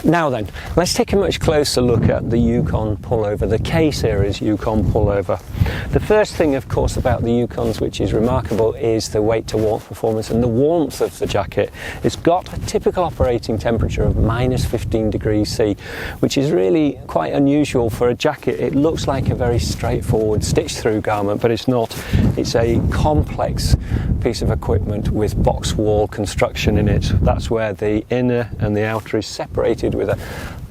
Now then, let's take a much closer look at the Yukon pullover, the K Series Yukon pullover. The first thing, of course, about the Yukons which is remarkable is the weight to warmth performance and the warmth of the jacket. It's got a typical operating temperature of -15 degrees C, which is really quite unusual for a jacket. It looks like a very straightforward stitch-through garment, but it's not. It's a complex piece of equipment with box wall construction in it. That's where the inner and the outer is separated with a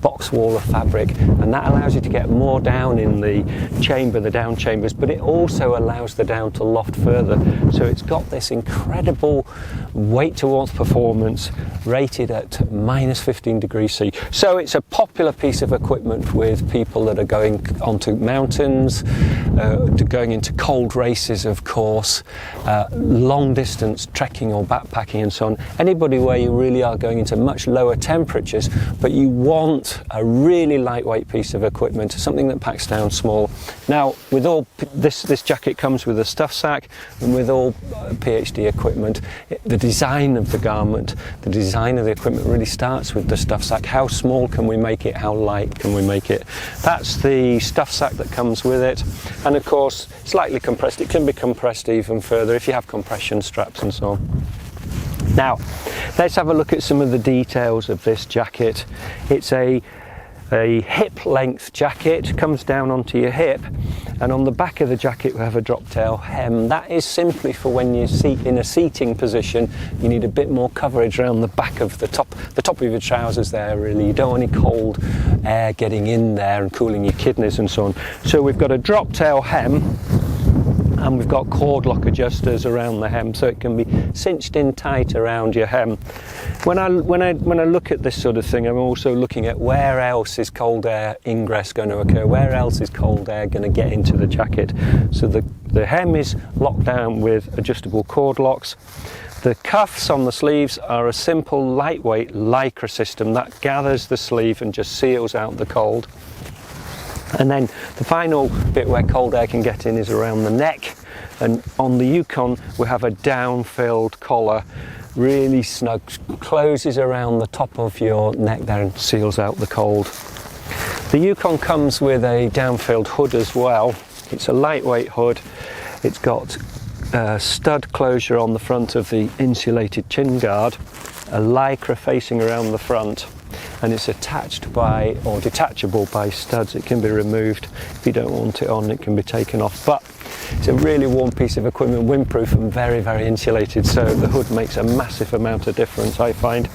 box wall of fabric, and that allows you to get more down in the chamber, the down chambers, but it also allows the down to loft further. So it's got this incredible weight to warmth performance rated at -15 degrees C. So it's a popular piece of equipment with people that are going onto mountains, going into cold races, of course, long distance trekking or backpacking and so on. Anybody where you really are going into much lower temperatures, but you want a really lightweight piece of equipment, something that packs down small. Now, with all this jacket comes with a stuff sack, and with all PhD equipment, the design of the garment, the design of the equipment really starts with the stuff sack. How small can we make it? How light can we make it? That's the stuff sack that comes with it. And of course, slightly compressed. It can be compressed even further if you have compression straps and so on. Now, let's have a look at some of the details of this jacket. It's a hip length jacket, comes down onto your hip, and on the back of the jacket we have a drop tail hem. That is simply for when you seat in a seating position, you need a bit more coverage around the back of the top of your trousers there, really. You don't want any cold air getting in there and cooling your kidneys and so on. So we've got a drop tail hem, and we've got cord lock adjusters around the hem, so it can be cinched in tight around your hem. When I look at this sort of thing, I'm also looking at where else is cold air ingress going to occur, where else is cold air going to get into the jacket. So the hem is locked down with adjustable cord locks. The cuffs on the sleeves are a simple lightweight lycra system that gathers the sleeve and just seals out the cold. And then the final bit where cold air can get in is around the neck, and on the Yukon we have a down-filled collar, really snug, closes around the top of your neck there and seals out the cold. The Yukon comes with a down-filled hood as well. It's a lightweight hood. It's got a stud closure on the front of the insulated chin guard, a lycra facing around the front, and it's attached by, or detachable by studs. It can be removed. If you don't want it on, it can be taken off. But it's a really warm piece of equipment, windproof and very, very insulated, so the hood makes a massive amount of difference, I find.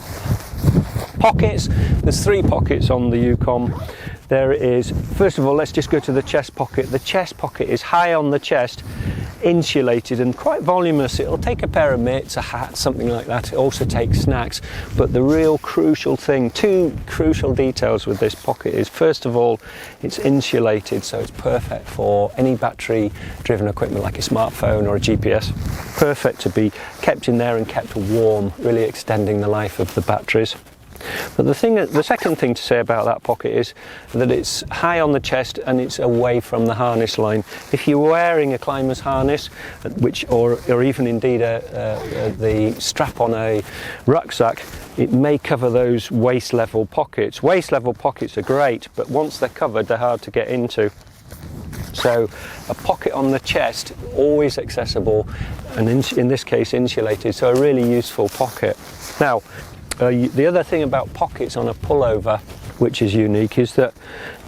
Pockets, there's 3 pockets on the Yukon. There is, first of all, let's just go to the chest pocket. The chest pocket is high on the chest, insulated and quite voluminous. It'll take a pair of mitts, a hat, something like that. It also takes snacks. But the real crucial thing, 2 crucial details with this pocket is, first of all, it's insulated, so it's perfect for any battery-driven equipment like a smartphone or a GPS. Perfect to be kept in there and kept warm, really extending the life of the batteries. But the second thing to say about that pocket is that it's high on the chest and it's away from the harness line. If you're wearing a climber's harness, or even indeed the strap on a rucksack, it may cover those waist level pockets. Waist level pockets are great, but once they're covered, they're hard to get into. So a pocket on the chest, always accessible, and in this case insulated, so a really useful pocket. Now, the other thing about pockets on a pullover, which is unique, is that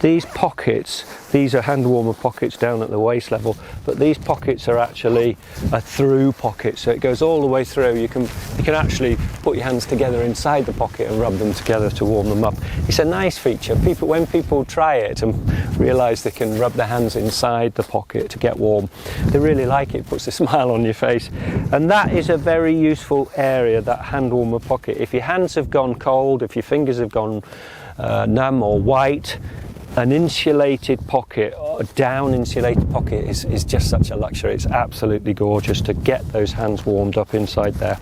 these pockets, these are hand warmer pockets down at the waist level, but these pockets are actually a through pocket, so it goes all the way through. You can actually put your hands together inside the pocket and rub them together to warm them up. It's a nice feature. When people try it and realise they can rub their hands inside the pocket to get warm, they really like it. It puts a smile on your face. And that is a very useful area, that hand warmer pocket. If your hands have gone cold, if your fingers have gone numb or white, an insulated pocket, a down insulated pocket is just such a luxury. It's absolutely gorgeous to get those hands warmed up inside there.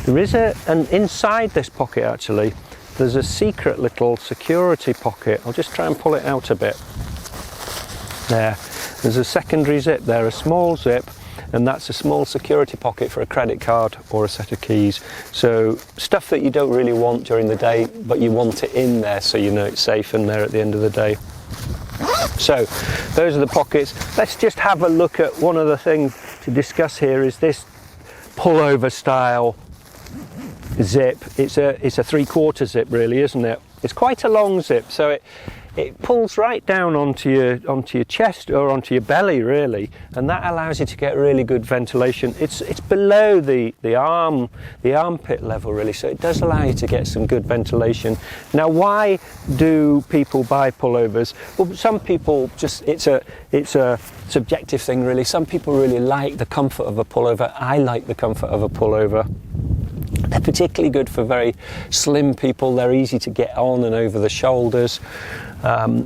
There is inside this pocket actually, there's a secret little security pocket. I'll just try and pull it out a bit. There's a secondary zip there, a small zip, and that's a small security pocket for a credit card or a set of keys. So stuff that you don't really want during the day, but you want it in there so you know it's safe in there at the end of the day. So those are the pockets. Let's just have a look at one other thing to discuss here is this pullover style zip. It's a 3/4 zip really, isn't it? It's quite a long zip, so it pulls right down onto your chest or onto your belly really, and that allows you to get really good ventilation. It's below the armpit level really, so it does allow you to get some good ventilation. Now, why do people buy pullovers? Well, some people just it's a subjective thing really. Some people really like the comfort of a pullover. I like the comfort of a pullover. They're particularly good for very slim people. They're easy to get on and over the shoulders.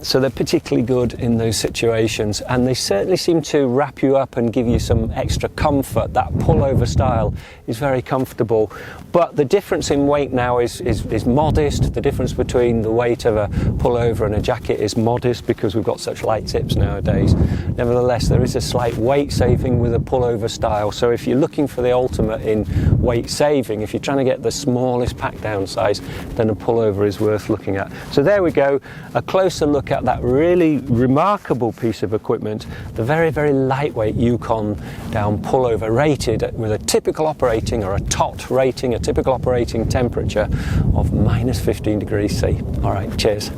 So they're particularly good in those situations, and they certainly seem to wrap you up and give you some extra comfort. That pullover style is very comfortable, but the difference in weight now is modest. The difference between the weight of a pullover and a jacket is modest because we've got such light zips nowadays. Nevertheless, there is a slight weight saving with a pullover style. So if you're looking for the ultimate in weight saving, if you're trying to get the smallest pack down size, then a pullover is worth looking at. So there we go, a closer look at that really remarkable piece of equipment, the very, very lightweight Yukon down pullover, rated with a typical operating, or a TOT rating, a typical operating temperature of -15 degrees C. All right, cheers.